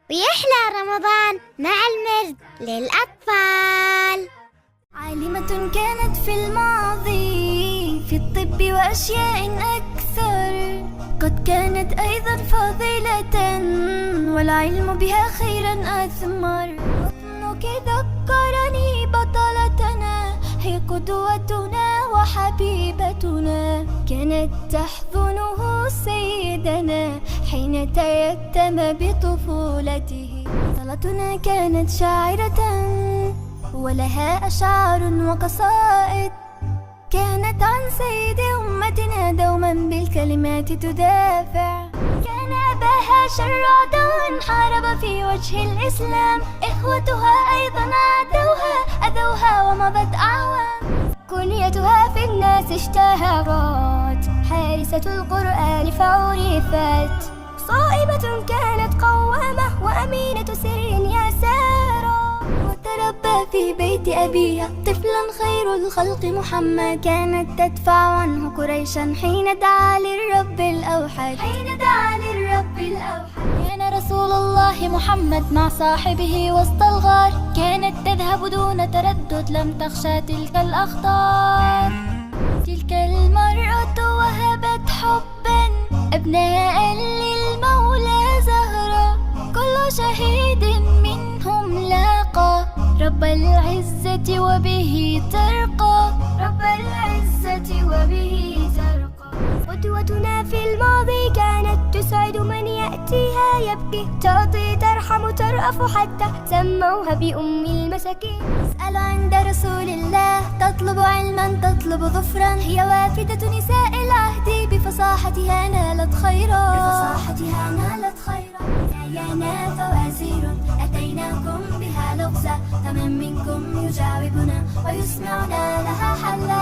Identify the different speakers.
Speaker 1: ويحلى رمضان مع المرد للأطفال.
Speaker 2: عالمة كانت في الماضي في الطب وأشياء أكثر، قد كانت أيضا فاضلة والعلم بها خيرا أثمر. وطنك ذكرني بطلتنا، هي قدوتنا وحبيبتنا، كانت تحضنه سيدنا حين تيتم بطفولته. بطلتنا كانت شاعرة ولها أشعار وقصائد، كانت عن سيد أمتنا دوما بالكلمات تدافع. كان أباها شرادا حارب في وجه الإسلام، إخوتها أيضا أذوها ومضت أعوام. كنيتها في الناس اشتهرت، حارسة القرآن فعرفت. صائبة كانت قوامة وأمينة سر يسارا، وتربى في بيت أبيها طفلا خير الخلق محمد. كانت تدفع عنه قريشا حين دعا للرب الأوحد. كان رسول الله محمد مع صاحبه وسط الغار، كانت تذهب دون تردد، لم تخشى تلك الأخطار. تلك المرأة وهبت حبا أبناء للمولى زهرا، كل شهيد منهم لاقى رب العزة وبه ترقى. قدوتنا في الماضي كانت تسعد من يأتيها يبكي، تعطي ترحم ترأف حتى سموها بأم المساكين. اسأل عند رسول الله، تطلب علما تطلب ظفرا، هي وافدة نساء العهد بفصاحتها نالت خيرا. يانا فوازير أتيناكم بها لغزة، فمن منكم يجاوبنا ويسمعنا لها حلا.